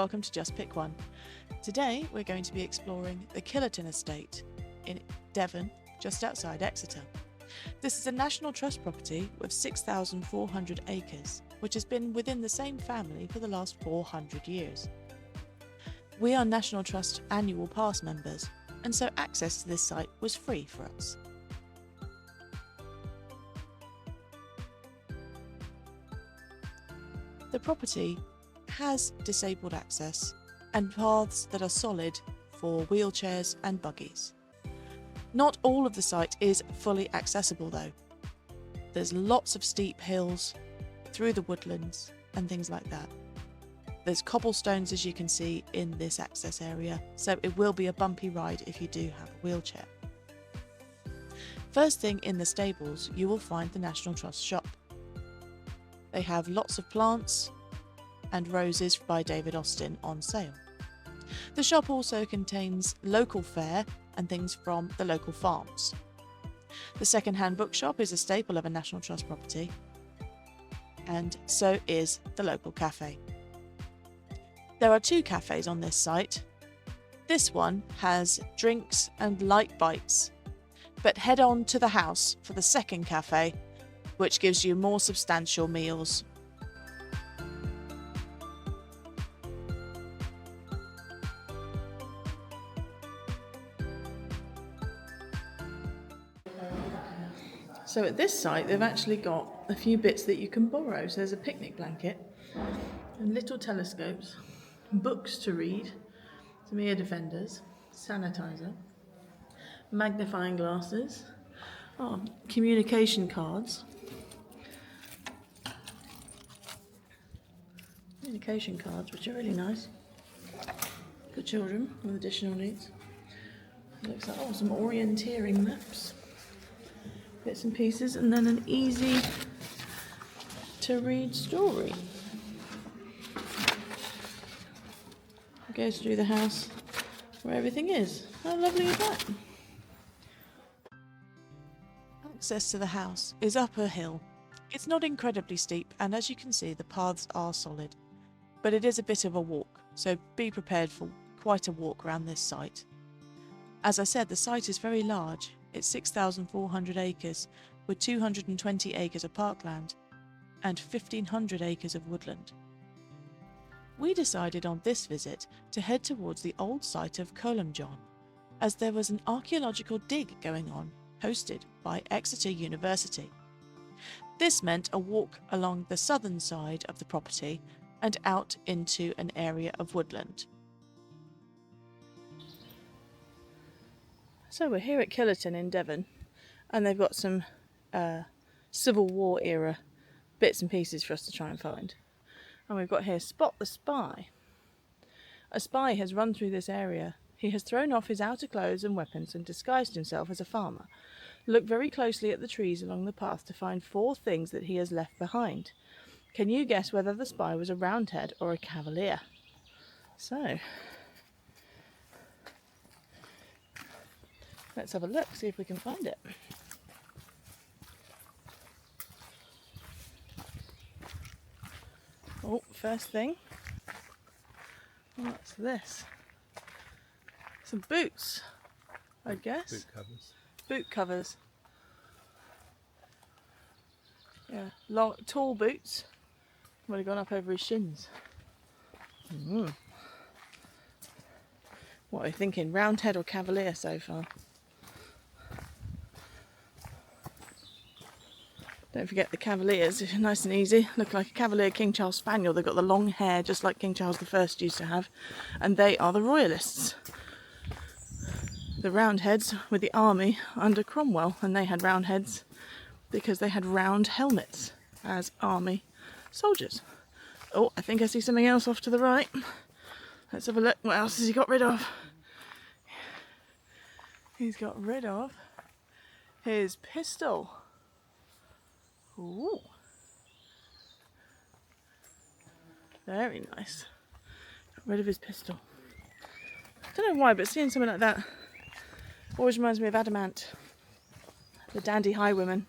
welcome to Just Pick One. Today we're going to be exploring the Killerton Estate in Devon, just outside Exeter. This is a National Trust property with 6,400 acres, which has been within the same family for the last 400 years. We are National Trust annual pass members, and so access to this site was free for us. The property has disabled access and paths that are solid for wheelchairs and buggies. Not all of the site is fully accessible though. There's lots of steep hills through the woodlands and things like that. There's cobblestones, as you can see, in this access area, so it will be a bumpy ride if you do have a wheelchair. First thing in the stables, you will find the National Trust shop. They have lots of plants and roses by David Austin on sale. The shop also contains local fare and things from the local farms. The second-hand bookshop is a staple of a National Trust property, and so is the local cafe. There are two cafes on this site. This one has drinks and light bites, but head on to the house for the second cafe, which gives you more substantial meals. So at this site they've actually got a few bits that you can borrow. So there's a picnic blanket and little telescopes, books to read, some ear defenders, sanitizer, magnifying glasses, communication cards. Communication cards, which are really nice for children with additional needs. Looks like some orienteering maps, bits and pieces, and then an easy to read story. It goes through the house where everything is. How lovely is that? Access to the house is up a hill. It's not incredibly steep, and as you can see, the paths are solid. But it is a bit of a walk, so be prepared for quite a walk around this site. As I said, the site is very large. It's 6,400 acres, with 220 acres of parkland and 1,500 acres of woodland. We decided on this visit to head towards the old site of Columjon, as there was an archaeological dig going on, hosted by Exeter University. This meant a walk along the southern side of the property and out into an area of woodland. So we're here at Killerton in Devon, and they've got some Civil War era bits and pieces for us to try and find. And we've got here Spot the Spy. A spy has run through this area. He has thrown off his outer clothes and weapons and disguised himself as a farmer. Look very closely at the trees along the path to find 4 things that he has left behind. Can you guess whether the spy was a Roundhead or a Cavalier? So, let's have a look, see if we can find it. Oh, first thing. What's this? Some boots, I guess. Boot covers. Boot covers. Yeah, long, tall boots. Would have gone up over his shins. What are you thinking? Roundhead or Cavalier so far? Don't forget the Cavaliers, nice and easy. Look like a Cavalier King Charles Spaniel. They've got the long hair just like King Charles I used to have. And they are the Royalists. The Roundheads were the army under Cromwell, and they had round heads because they had round helmets as army soldiers. Oh, I think I see something else off to the right. Let's have a look. What else has he got rid of? He's got rid of his pistol. Ooh. Very nice. Got rid of his pistol. I don't know why, but seeing something like that always reminds me of Adamant, the dandy highwayman.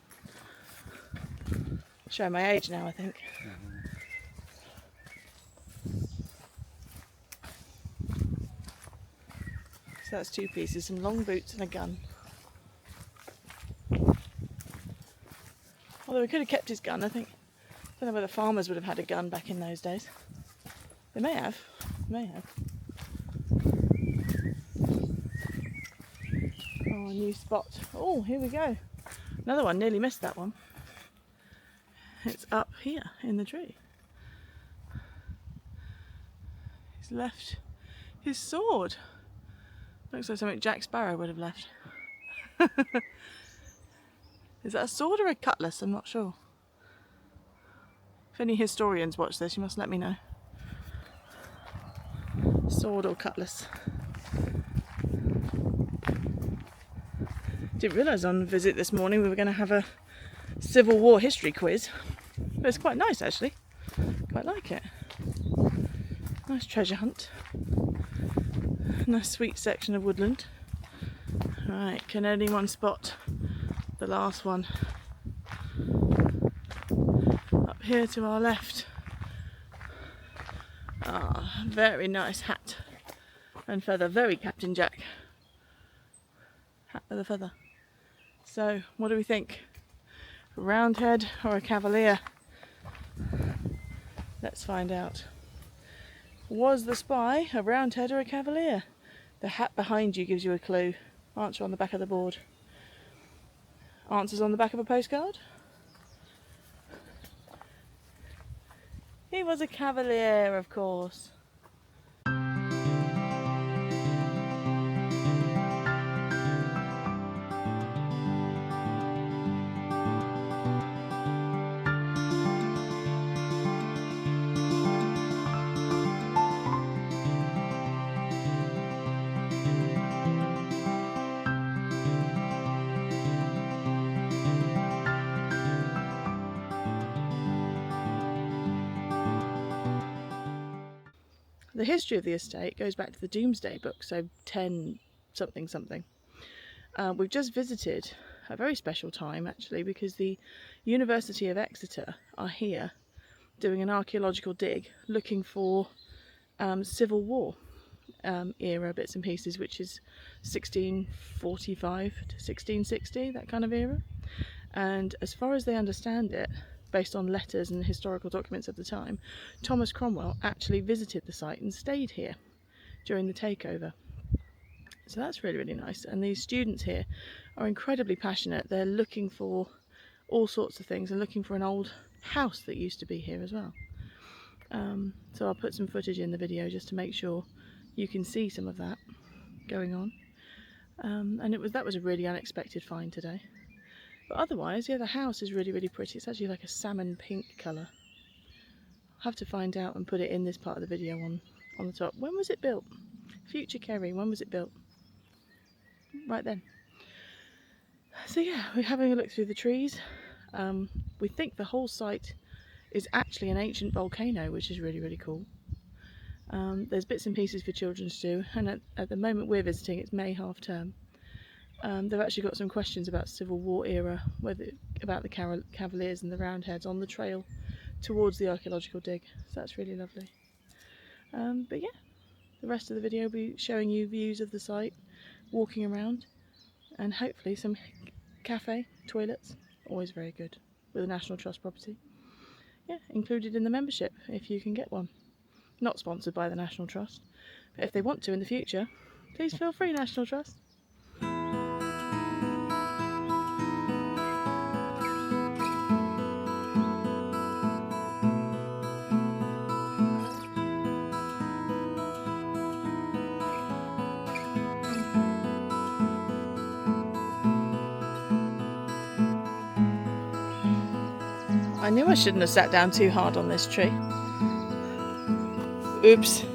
Showing my age now, I think. So that's 2 pieces, some long boots and a gun. Although we could have kept his gun, I think. I don't know whether farmers would have had a gun back in those days. They may have. May have. Oh, a new spot. Oh, here we go. Another one, nearly missed that one. It's up here in the tree. He's left his sword. Looks like something Jack Sparrow would have left. Is that a sword or a cutlass? I'm not sure. If any historians watch this, you must let me know. Sword or cutlass. Didn't realise on visit this morning we were going to have a Civil War history quiz. But it's quite nice actually. Quite like it. Nice treasure hunt. Nice sweet section of woodland. Right, can anyone spot the last one? Up here to our left. Ah, very nice hat and feather. Very Captain Jack. Hat with a feather. So, what do we think? A Roundhead or a Cavalier? Let's find out. Was the spy a Roundhead or a Cavalier? The hat behind you gives you a clue. Answer on the back of the board. Answers on the back of a postcard? He was a Cavalier, of course. The history of the estate goes back to the Domesday Book, so 10 something something. We've just visited a very special time actually, because the University of Exeter are here doing an archaeological dig looking for Civil War era bits and pieces, which is 1645 to 1660, that kind of era. And as far as they understand it, based on letters and historical documents of the time, Thomas Cromwell actually visited the site and stayed here during the takeover. So that's really, really nice. And these students here are incredibly passionate. They're looking for all sorts of things and looking for an old house that used to be here as well. So I'll put some footage in the video just to make sure you can see some of that going on. And that was a really unexpected find today. But otherwise, yeah, the house is really, really pretty. It's actually like a salmon pink colour. I'll have to find out and put it in this part of the video on the top. When was it built? Future Kerry, when was it built? Right then. So yeah, we're having a look through the trees. We think the whole site is actually an ancient volcano, which is really, really cool. There's bits and pieces for children to do, and at the moment we're visiting, it's May half term. They've actually got some questions about Civil War era, about the Cavaliers and the Roundheads on the trail towards the archaeological dig. So that's really lovely. But yeah, the rest of the video will be showing you views of the site, walking around, and hopefully some cafe, toilets, always very good, with a National Trust property. Yeah, included in the membership if you can get one. Not sponsored by the National Trust, but if they want to in the future, please feel free, National Trust. I knew I shouldn't have sat down too hard on this tree. Oops.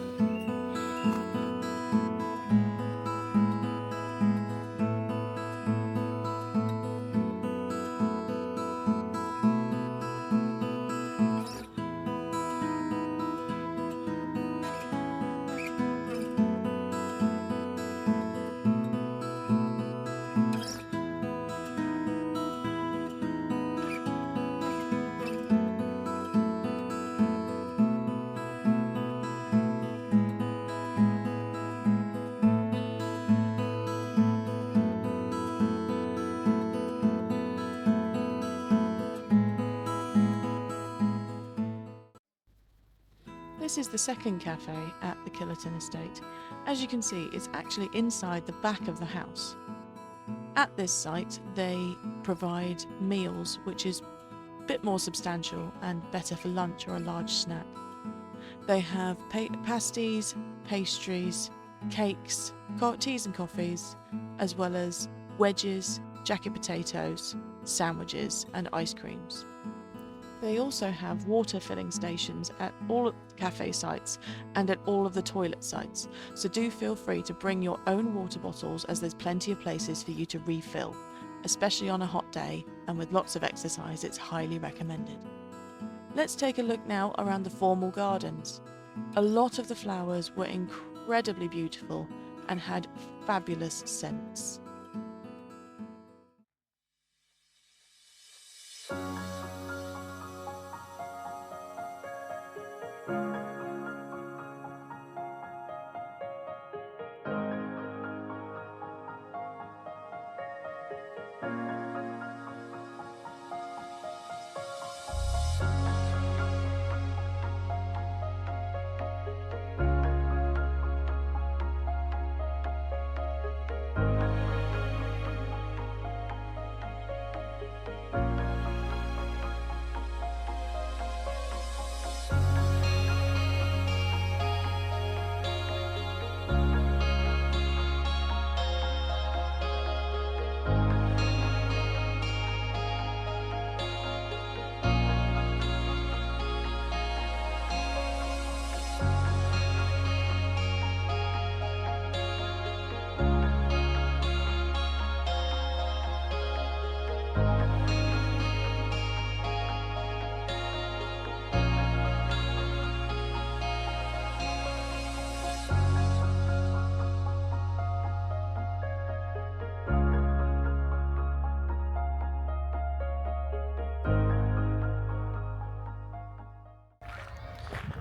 This is the second cafe at the Killerton Estate. As you can see, it's actually inside the back of the house. At this site, they provide meals, which is a bit more substantial and better for lunch or a large snack. They have pasties, pastries, cakes, teas and coffees, as well as wedges, jacket potatoes, sandwiches and ice creams. They also have water filling stations at all of the cafe sites and at all of the toilet sites, so do feel free to bring your own water bottles, as there's plenty of places for you to refill, especially on a hot day, and with lots of exercise it's highly recommended. Let's take a look now around the formal gardens. A lot of the flowers were incredibly beautiful and had fabulous scents.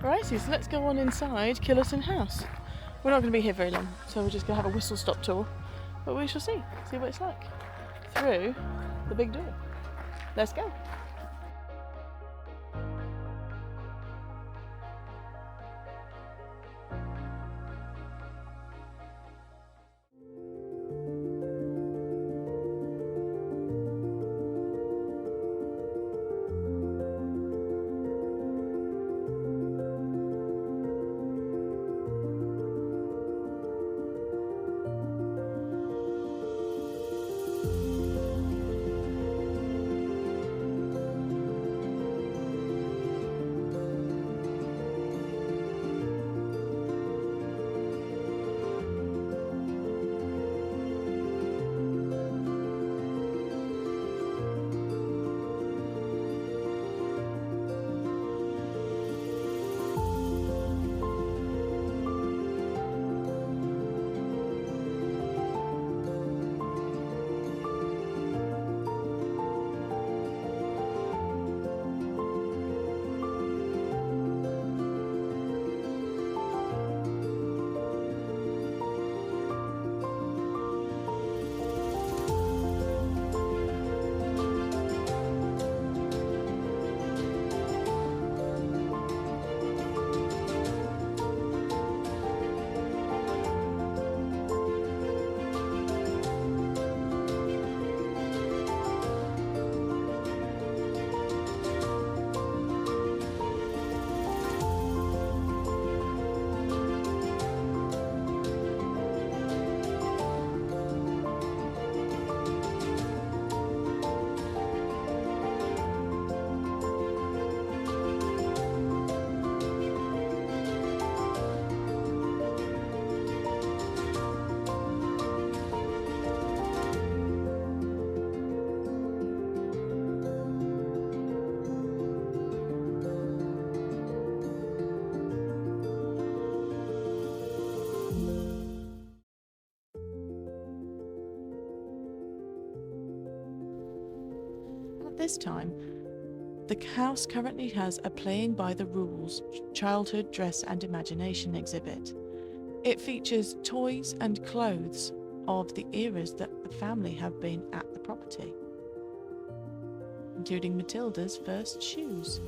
Righty, so let's go on inside Killerton House. We're not going to be here very long, so we're just going to have a whistle-stop tour, but we shall see what it's like through the big door. Let's go. At this time, the house currently has a Playing by the Rules childhood dress and imagination exhibit. It features toys and clothes of the eras that the family have been at the property, including Matilda's first shoes.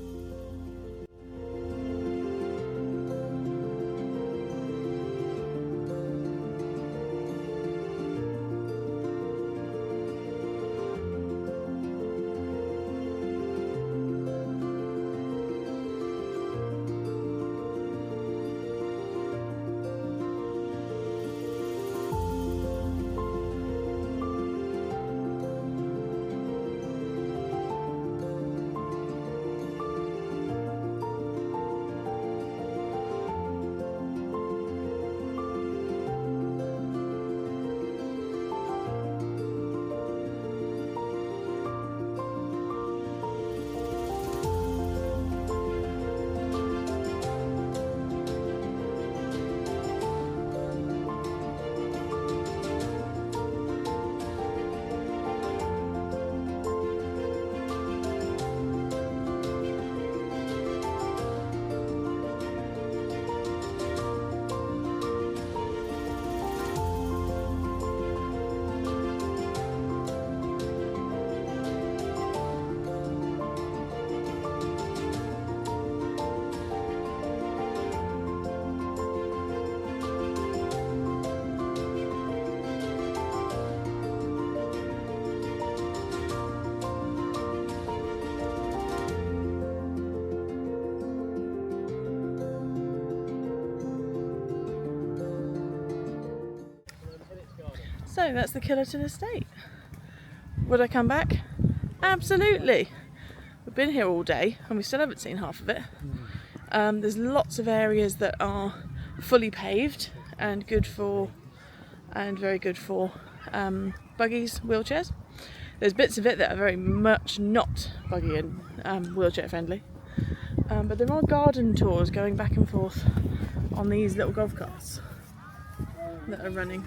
So that's the Killerton Estate. Would I come back? Absolutely. We've been here all day and we still haven't seen half of it. There's lots of areas that are fully paved and very good for buggies, wheelchairs. There's bits of it that are very much not buggy and wheelchair friendly. But there are garden tours going back and forth on these little golf carts that are running.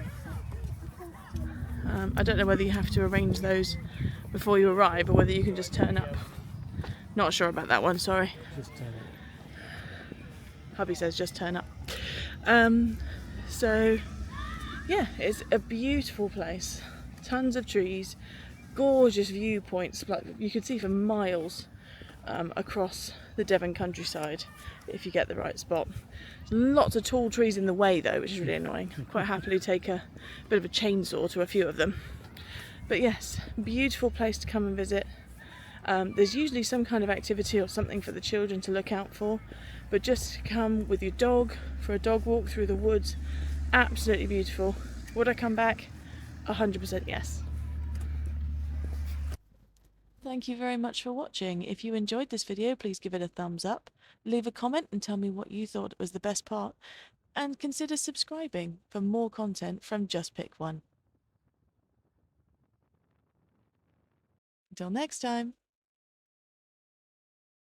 I don't know whether you have to arrange those before you arrive or whether you can just turn up. Not sure about that one, sorry. Just turn up. Hubby says just turn up. So yeah, it's a beautiful place. Tons of trees, gorgeous viewpoints, like you could see for miles across the Devon countryside if you get the right spot. Lots of tall trees in the way though, which is really annoying. Quite happily take a bit of a chainsaw to a few of them. But yes, beautiful place to come and visit. There's usually some kind of activity or something for the children to look out for, but just come with your dog for a dog walk through the woods. Absolutely beautiful. Would I come back? 100% yes. Thank you very much for watching. If you enjoyed this video, please give it a thumbs up, leave a comment and tell me what you thought was the best part, and consider subscribing for more content from Just Pick One. Until next time.